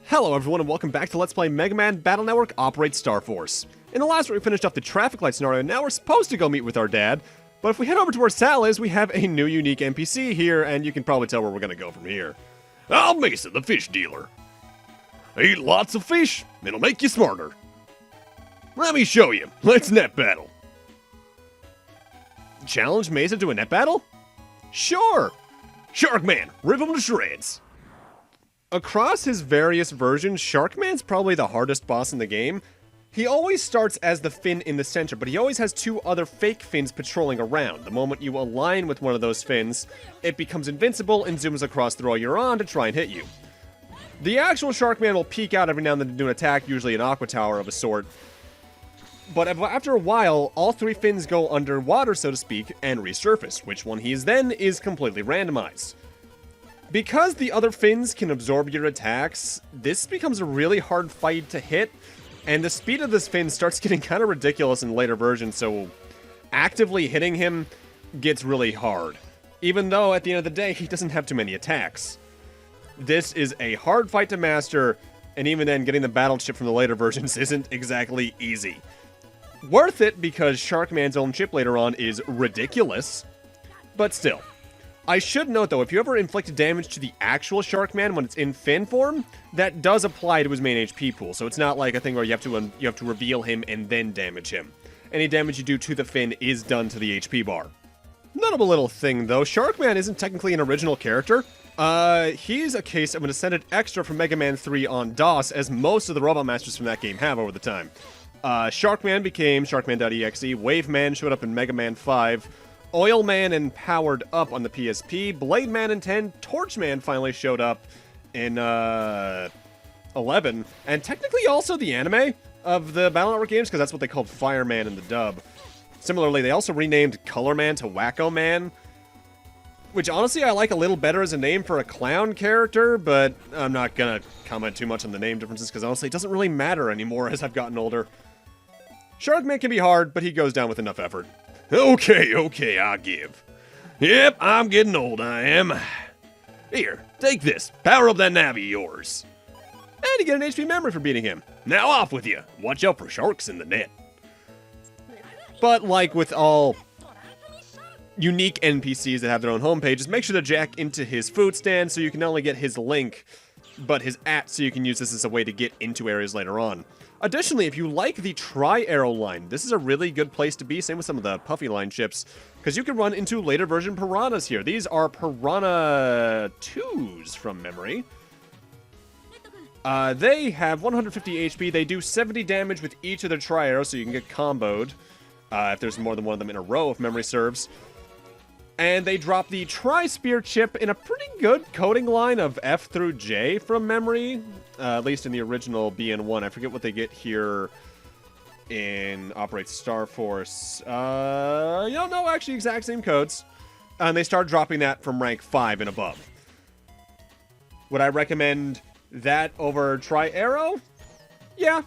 Hello everyone and welcome back to Let's Play Megaman Battle Network Operate Star Force. In the last one we finished off the traffic light scenario, and now we're supposed to go meet with our dad, but if we head over to where Sal is, we have a new unique NPC here, and you can probably tell where we're gonna go from here. I'm Mesa, the fish dealer. Eat lots of fish, it'll make you smarter. Let me show you, let's net battle. Challenge Mesa to a net battle? Sure! Sharkman, rip him to shreds. Across his various versions, Sharkman's probably the hardest boss in the game. He always starts as the fin in the center, but he always has two other fake fins patrolling around. The moment you align with one of those fins, it becomes invincible and zooms across the row you're on to try and hit you. The actual Sharkman will peek out every now and then to do an attack, usually an aqua tower of a sort. But after a while, all three fins go underwater, so to speak, and resurface. Which one he is then is completely randomized. Because the other fins can absorb your attacks, this becomes a really hard fight to hit, and the speed of this fin starts getting kind of ridiculous in later versions, so actively hitting him gets really hard. Even though, at the end of the day, he doesn't have too many attacks. This is a hard fight to master, and even then, getting the battle chip from the later versions isn't exactly easy. Worth it because Sharkman's own chip later on is ridiculous, but still. I should note, though, if you ever inflict damage to the actual Sharkman when it's in fin form, that does apply to his main HP pool, so it's not like a thing where you have to reveal him and then damage him. Any damage you do to the fin is done to the HP bar. Notable little thing, though, Sharkman isn't technically an original character. He's a case of an Ascended Extra from Mega Man 3 on DOS, as most of the Robot Masters from that game have over the time. Sharkman became Sharkman.Exe, Waveman showed up in Mega Man 5, Oilman and Powered Up on the PSP, Blade Man in 10, Torchman finally showed up in 11, and technically also the anime of the Battle Network games, because that's what they called Fireman in the dub. Similarly, they also renamed Colorman to Wacko Man, which honestly I like a little better as a name for a clown character, but I'm not gonna comment too much on the name differences, because honestly it doesn't really matter anymore as I've gotten older. Sharkman can be hard, but he goes down with enough effort. Okay, I give. Yep, I'm getting old, I am. Here, take this. Power up that nav of yours. And you get an HP memory for beating him. Now off with you. Watch out for sharks in the net. But like with all unique NPCs that have their own homepages, make sure to jack into his food stand so you can not only get his link, but his so you can use this as a way to get into areas later on. Additionally, if you like the Tri-Arrow line, this is a really good place to be, same with some of the Puffy line ships, because you can run into later version Piranhas here. These are Piranha 2s from memory. They have 150 HP, they do 70 damage with each of their Tri-Arrows, so you can get comboed, if there's more than one of them in a row, if memory serves. And they drop the Tri-Spear chip in a pretty good coding line of F through J from memory. At least in the original BN1. I forget what they get here in Operate Star Force. No, actually exact same codes. And they start dropping that from rank 5 and above. Would I recommend that over Tri-Arrow? Yeah.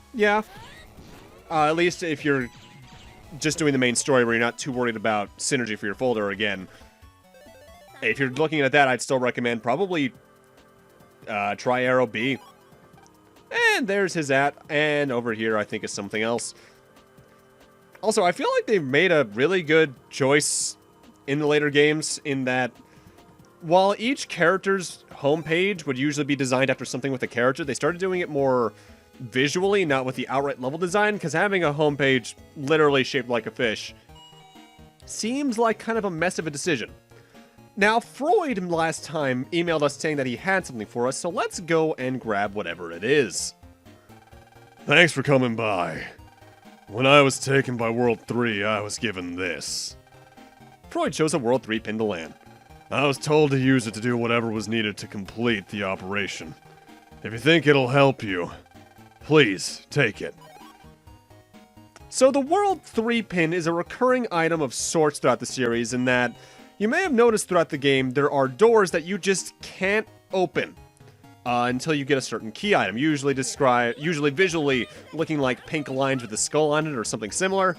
At least if you're just doing the main story where you're not too worried about synergy for your folder again. If you're looking at that, I'd still recommend probably Tri-Arrow B. And there's his and over here I think is something else. Also, I feel like they've made a really good choice in the later games in that while each character's homepage would usually be designed after something with a character, they started doing it more visually, not with the outright level design, because having a homepage literally shaped like a fish seems like kind of a mess of a decision. Now, Froid last time emailed us saying that he had something for us, so let's go and grab whatever it is. Thanks for coming by. When I was taken by World 3, I was given this. Froid shows a World 3 pin to land. I was told to use it to do whatever was needed to complete the operation. If you think it'll help you, please take it. So the World 3 pin is a recurring item of sorts throughout the series in that you may have noticed throughout the game there are doors that you just can't open until you get a certain key item, usually visually looking like pink lines with a skull on it or something similar.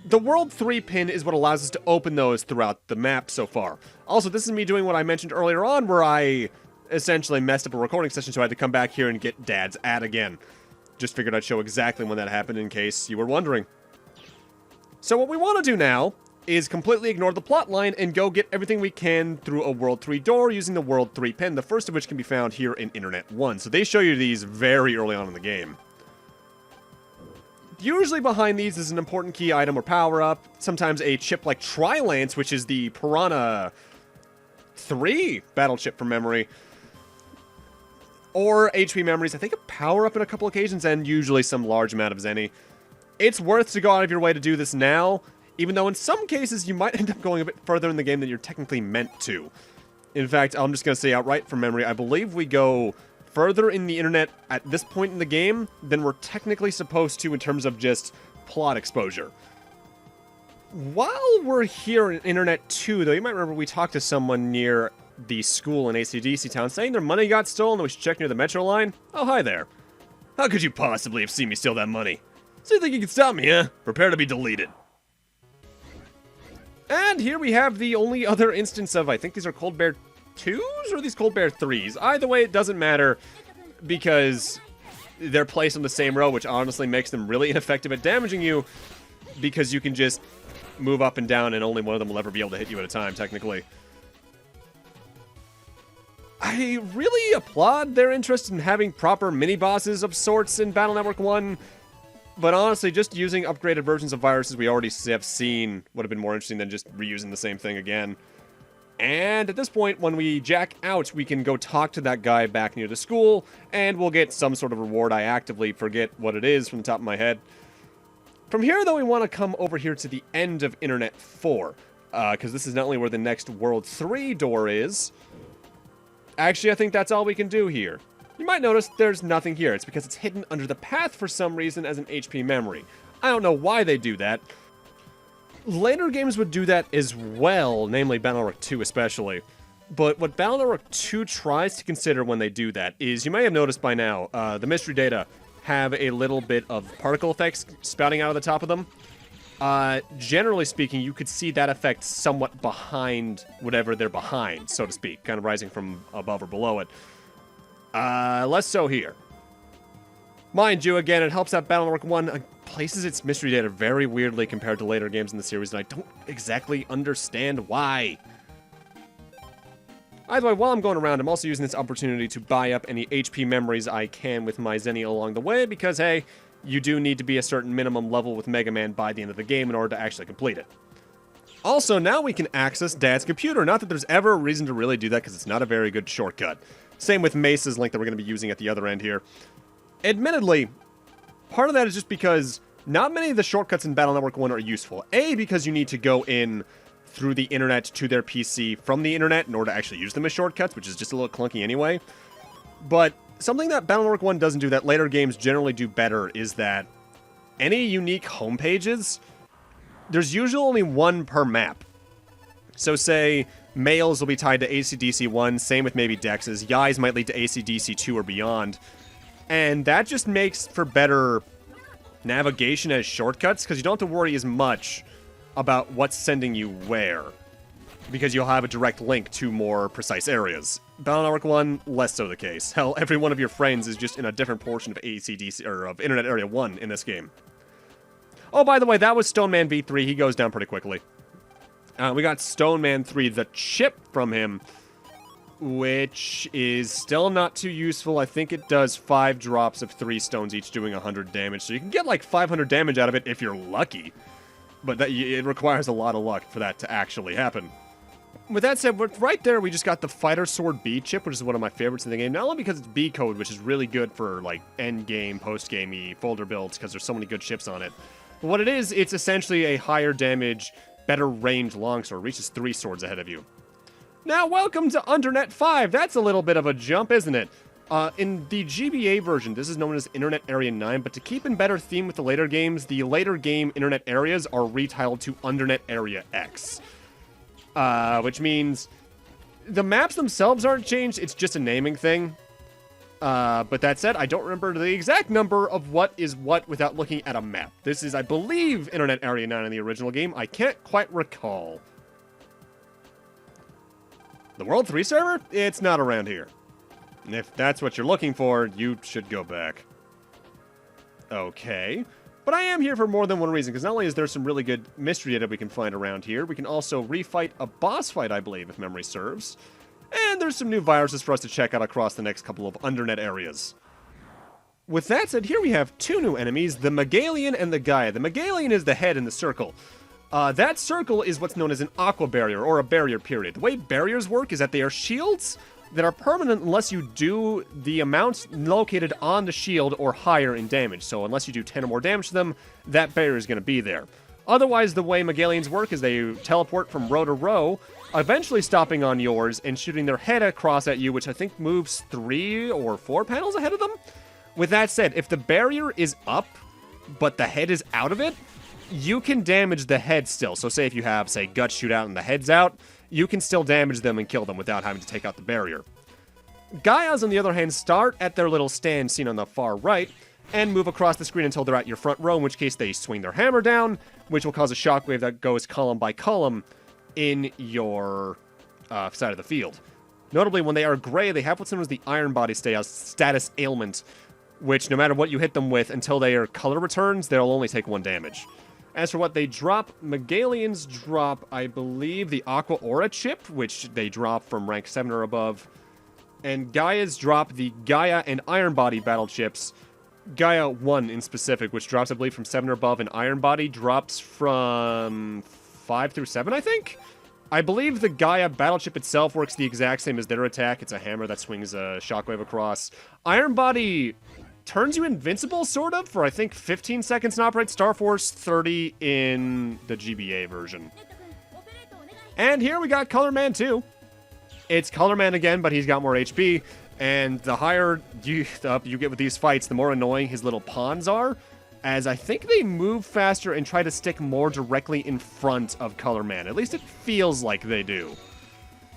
The World 3 pin is what allows us to open those throughout the map so far. Also, this is me doing what I mentioned earlier on where I essentially messed up a recording session, so I had to come back here and get Dad's ad again. Just figured I'd show exactly when that happened in case you were wondering. So what we want to do now is completely ignore the plot line and go get everything we can through a World 3 door using the World 3 pin, the first of which can be found here in Internet 1. So they show you these very early on in the game. Usually behind these is an important key item or power-up, sometimes a chip like Tri-Lance, which is the Piranha 3 battle chip from memory, or HP memories, I think a power-up in a couple occasions, and usually some large amount of Zenny. It's worth to go out of your way to do this now, even though in some cases you might end up going a bit further in the game than you're technically meant to. In fact, I'm just going to say outright from memory, I believe we go further in the internet at this point in the game than we're technically supposed to in terms of just plot exposure. While we're here in Internet 2, though, you might remember we talked to someone near the school in AC/DC Town saying their money got stolen and we should check near the metro line. Oh, hi there. How could you possibly have seen me steal that money? So you think you can stop me, huh? Prepare to be deleted. And here we have the only other instance of, I think these are Cold Bear 2s or these Cold Bear 3s. Either way, it doesn't matter because they're placed on the same row, which honestly makes them really ineffective at damaging you because you can just move up and down and only one of them will ever be able to hit you at a time, technically. I really applaud their interest in having proper mini-bosses of sorts in Battle Network 1. But honestly, just using upgraded versions of viruses we already have seen would have been more interesting than just reusing the same thing again. And at this point, when we jack out, we can go talk to that guy back near the school, and we'll get some sort of reward. I actively forget what it is from the top of my head. From here, though, we want to come over here to the end of Internet 4, because this is not only where the next World 3 door is. Actually, I think that's all we can do here. You might notice there's nothing here. It's because it's hidden under the path for some reason as an HP memory. I don't know why they do that. Later games would do that as well, namely Battle Network 2 especially. But what Battle Network 2 tries to consider when they do that is, you may have noticed by now, the mystery data have a little bit of particle effects spouting out of the top of them. Generally speaking, you could see that effect somewhat behind whatever they're behind, so to speak, kind of rising from above or below it. Less so here. Mind you, again, it helps that Battle Network 1 places its mystery data very weirdly compared to later games in the series, and I don't exactly understand why. Either way, while I'm going around, I'm also using this opportunity to buy up any HP memories I can with my Zenny along the way, because, hey, you do need to be a certain minimum level with Megaman by the end of the game in order to actually complete it. Also, now we can access Dad's computer. Not that there's ever a reason to really do that, because it's not a very good shortcut. Same with Mace's link that we're going to be using at the other end here. Admittedly, part of that is just because not many of the shortcuts in Battle Network 1 are useful. A, because you need to go in through the internet to their PC from the internet in order to actually use them as shortcuts, which is just a little clunky anyway. But something that Battle Network 1 doesn't do that later games generally do better is that any unique home pages, there's usually only one per map. So say males will be tied to AC/DC 1, same with maybe Dex's. Yais might lead to AC/DC 2 or beyond. And that just makes for better navigation as shortcuts, because you don't have to worry as much about what's sending you where, because you'll have a direct link to more precise areas. Battle Network 1, less so the case. Hell, every one of your friends is just in a different portion of AC/DC, or of Internet Area 1 in this game. Oh, by the way, that was Stoneman V3. He goes down pretty quickly. We got Stoneman 3, the chip from him, which is still not too useful. I think it does 5 drops of 3 stones, each doing 100 damage. So you can get like 500 damage out of it if you're lucky. But it requires a lot of luck for that to actually happen. With that said, right there we just got the Fighter Sword B chip, which is one of my favorites in the game. Not only because it's B code, which is really good for like end-game, post-gamey folder builds, because there's so many good chips on it. But what it is, it's essentially a higher damage, better range longsword. Reaches 3 swords ahead of you. Now, welcome to Undernet 5. That's a little bit of a jump, isn't it? In the GBA version, this is known as Internet Area 9, but to keep in better theme with the later games, the later game Internet Areas are retitled to Undernet Area X. Which means the maps themselves aren't changed, it's just a naming thing. But that said, I don't remember the exact number of what is what without looking at a map. This is, I believe, Internet Area 9 in the original game. I can't quite recall. The World 3 server? It's not around here. And if that's what you're looking for, you should go back. Okay. But I am here for more than one reason, because not only is there some really good mystery data we can find around here, we can also refight a boss fight, I believe, if memory serves. And there's some new viruses for us to check out across the next couple of undernet areas. With that said, here we have two new enemies, the Magellan and the Gaia. The Magellan is the head in the circle. That circle is what's known as an aqua barrier, or a barrier period. The way barriers work is that they are shields that are permanent unless you do the amount located on the shield or higher in damage. So unless you do 10 or more damage to them, that barrier is going to be there. Otherwise, the way Magellans work is they teleport from row to row, eventually stopping on yours and shooting their head across at you, which I think moves 3 or 4 panels ahead of them. With that said, if the barrier is up, but the head is out of it, you can damage the head still. So say if you have, say, gut shoot out and the head's out, you can still damage them and kill them without having to take out the barrier. Gaias, on the other hand, start at their little stand seen on the far right, and move across the screen until they're at your front row, in which case they swing their hammer down, which will cause a shockwave that goes column by column in your side of the field. Notably, when they are gray, they have what's known as the Iron Body status ailment, which no matter what you hit them with, until their color returns, they'll only take 1 damage. As for what they drop, Magellans drop, I believe, the Aqua Aura chip, which they drop from rank 7 or above. And Gaias drop the Gaia and Iron Body battle chips. Gaia 1 in specific, which drops, I believe, from 7 or above, and Iron Body drops from 5 through 7, I think? I believe the Gaia battle chip itself works the exact same as their attack. It's a hammer that swings a shockwave across. Iron Body turns you invincible, sort of, for I think 15 seconds in Operate Star Force, 30 in the GBA version. And here we got Color Man 2. It's Color Man again, but he's got more HP, and the higher up you get with these fights, the more annoying his little pawns are, as I think they move faster and try to stick more directly in front of Color Man. At least it feels like they do.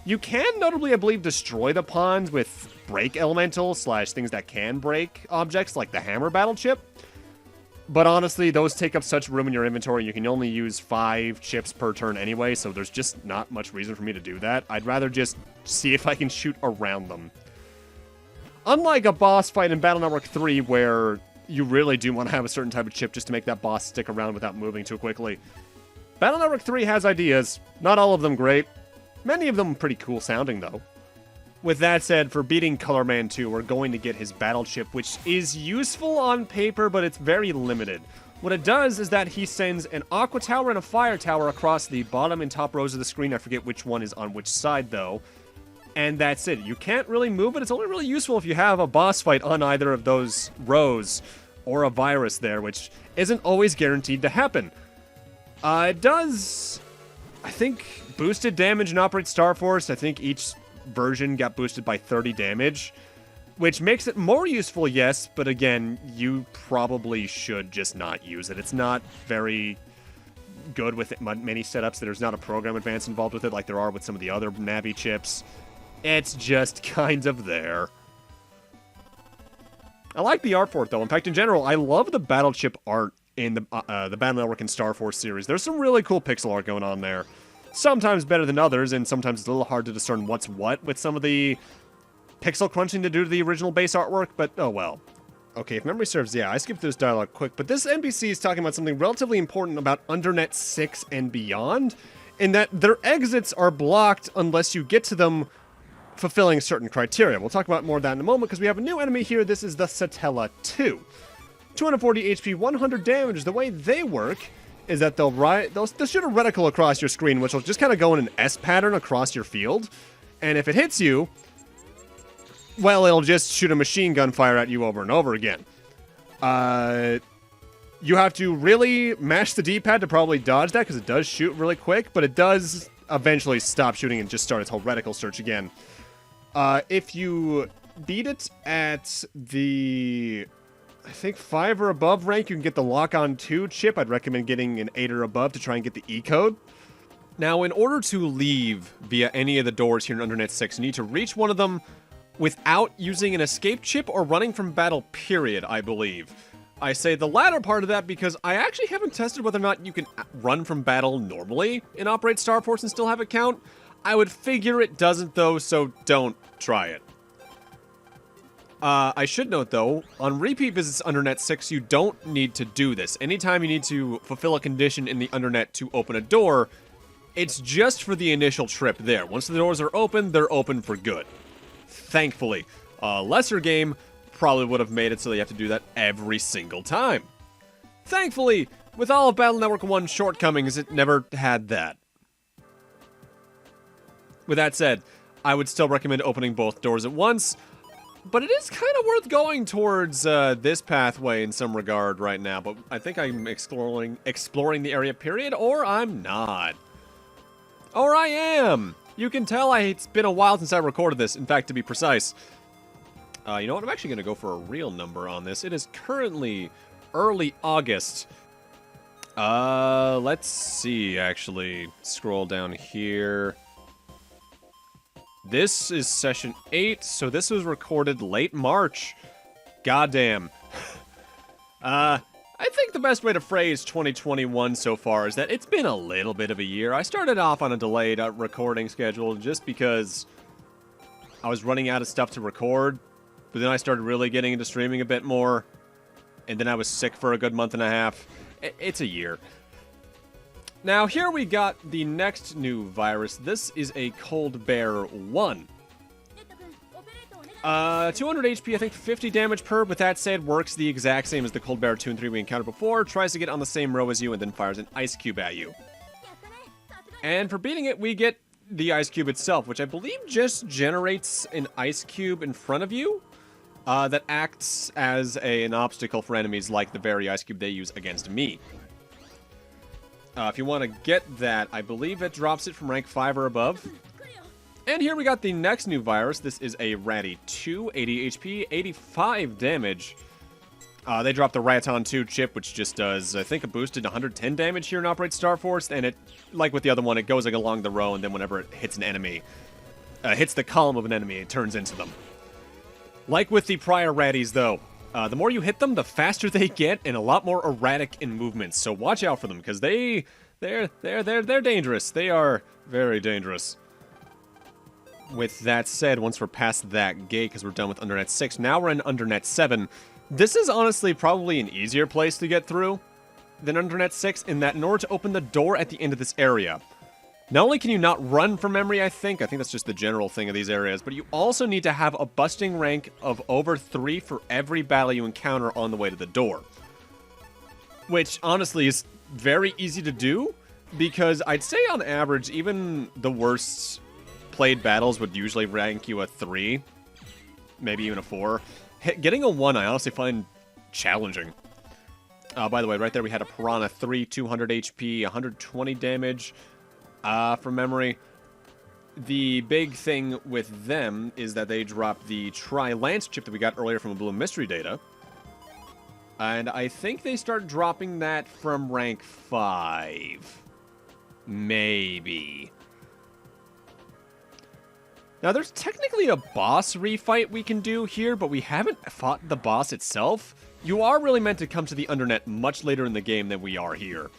You can notably, I believe, destroy the pawns with break elemental / things that can break objects, like the hammer battle chip. But honestly, those take up such room in your inventory, you can only use 5 chips per turn anyway, so there's just not much reason for me to do that. I'd rather just see if I can shoot around them. Unlike a boss fight in Battle Network 3, where you really do want to have a certain type of chip just to make that boss stick around without moving too quickly. Battle Network 3 has ideas, not all of them great. Many of them pretty cool sounding, though. With that said, for beating Color Man 2, we're going to get his battle chip, which is useful on paper, but it's very limited. What it does is that he sends an Aqua Tower and a Fire Tower across the bottom and top rows of the screen. I forget which one is on which side, though. And that's it. You can't really move it. It's only really useful if you have a boss fight on either of those rows, or a virus there, which isn't always guaranteed to happen. It does, I think, boosted damage in Operate Star Force. I think each version got boosted by 30 damage, which makes it more useful, yes, but again, you probably should just not use it. It's not very good with many setups. There's not a program advance involved with it like there are with some of the other Navi chips. It's just kind of there. I like the art for it, though. In fact, in general, I love the battle chip art in the Battle Network and Star Force series. There's some really cool pixel art going on there. Sometimes better than others, and sometimes it's a little hard to discern what's what with some of the pixel crunching to do to the original base artwork, but oh well. Okay, if memory serves, yeah, I skipped this dialogue quick, but this NPC is talking about something relatively important about Undernet 6 and beyond, in that their exits are blocked unless you get to them fulfilling certain criteria. We'll talk about more of that in a moment, because we have a new enemy here. This is the Satella 2. 240 HP, 100 damage. The way they work is that they'll shoot a reticle across your screen, which will just kind of go in an S pattern across your field. And if it hits you, well, it'll just shoot a machine gun fire at you over and over again. You have to really mash the D-pad to probably dodge that, because it does shoot really quick, but it does eventually stop shooting and just start its whole reticle search again. If you beat it at the, I think, 5 or above rank, you can get the Lock-On 2 chip. I'd recommend getting an 8 or above to try and get the E-code. Now, in order to leave via any of the doors here in Undernet 6, you need to reach one of them without using an escape chip or running from battle, period, I believe. I say the latter part of that because I actually haven't tested whether or not you can run from battle normally in Operate Star Force and still have it count. I would figure it doesn't, though, so don't try it. I should note, though, on repeat visits to Undernet 6, you don't need to do this. Anytime you need to fulfill a condition in the Undernet to open a door, it's just for the initial trip there. Once the doors are open, they're open for good. Thankfully. A lesser game probably would have made it so they have to do that every single time. Thankfully, with all of Battle Network 1's shortcomings, it never had that. With that said, I would still recommend opening both doors at once, but it is kind of worth going towards this pathway in some regard right now, but I think I'm exploring the area, period, or I'm not. Or I am! You can tell it's been a while since I recorded this, in fact, to be precise. You know what, I'm actually going to go for a real number on this. It is currently early August. Let's see, actually. Scroll down here. This is session 8, so this was recorded late March. Goddamn. I think the best way to phrase 2021 so far is that it's been a little bit of a year. I started off on a delayed recording schedule just because I was running out of stuff to record, but then I started really getting into streaming a bit more, and then I was sick for a good month and a half. It's a year. Now, here we got the next new virus. This is a Cold Bear 1. 200 HP, I think 50 damage per, but that said, works the exact same as the Cold Bear 2 and 3 we encountered before, tries to get on the same row as you and then fires an ice cube at you. And for beating it, we get the ice cube itself, which I believe just generates an ice cube in front of you that acts as an obstacle for enemies like the very ice cube they use against me. If you want to get that, I believe it drops it from rank 5 or above. And here we got the next new virus. This is a Ratty 2, 80 HP, 85 damage. They dropped the Raton 2 chip, which just does, I think, a boosted 110 damage here in Operate Star Force. And it, like with the other one, it goes like along the row, and then whenever it hits an enemy, hits the column of an enemy, it turns into them. Like with the prior Ratties, though, the more you hit them, the faster they get, and a lot more erratic in movements. So watch out for them, because they're dangerous. They are very dangerous. With that said, once we're past that gate, because we're done with Undernet 6, now we're in Undernet 7. This is honestly probably an easier place to get through than Undernet 6, in that in order to open the door at the end of this area, not only can you not run from memory, I think that's just the general thing of these areas, but you also need to have a busting rank of over 3 for every battle you encounter on the way to the door. Which, honestly, is very easy to do, because I'd say on average, even the worst played battles would usually rank you a 3, maybe even a 4. Getting a 1, I honestly find challenging. By the way, right there we had a Piranha 3, 200 HP, 120 damage. From memory, the big thing with them is that they dropped the Tri-Lance chip that we got earlier from a Blue Mystery data. And I think they start dropping that from rank 5. Maybe. Now, there's technically a boss refight we can do here, but we haven't fought the boss itself. You are really meant to come to the Undernet much later in the game than we are here.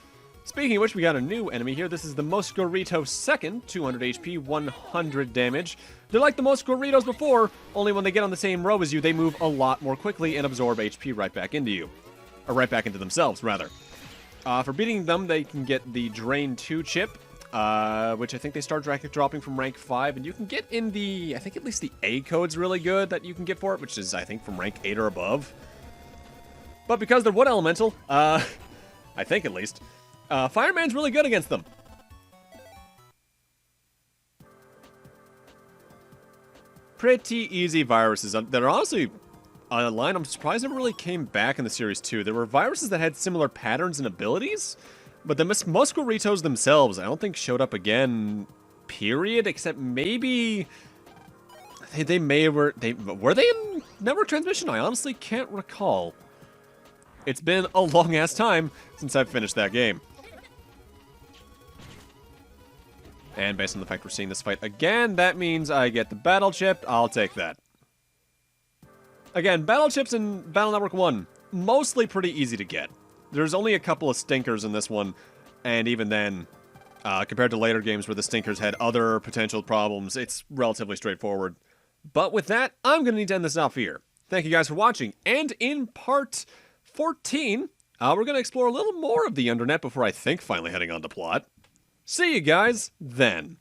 Speaking of which, we got a new enemy here. This is the Mosquito 2nd, 200 HP, 100 damage. They're like the Mosquitoes before, only when they get on the same row as you, they move a lot more quickly and absorb HP right back into you. Or right back into themselves, rather. For beating them, they can get the Drain 2 chip, which I think they start dropping from rank 5, and you can get in the, I think at least the A code's really good that you can get for it, which is, I think, from rank 8 or above. But because they're wood elemental, I think at least, Fireman's really good against them. Pretty easy viruses that are honestly a line I'm surprised never really came back in the Series 2. There were viruses that had similar patterns and abilities, but the Mosquitoes themselves I don't think showed up again, period, except maybe were they in network transmission? I honestly can't recall. It's been a long-ass time since I've finished that game. And based on the fact we're seeing this fight again, that means I get the battle chip. I'll take that. Again, battle chips in Battle Network 1, mostly pretty easy to get. There's only a couple of stinkers in this one, and even then, compared to later games where the stinkers had other potential problems, it's relatively straightforward. But with that, I'm going to need to end this off here. Thank you guys for watching. And in part 14, we're going to explore a little more of the Undernet before I think finally heading on to plot. See you guys then.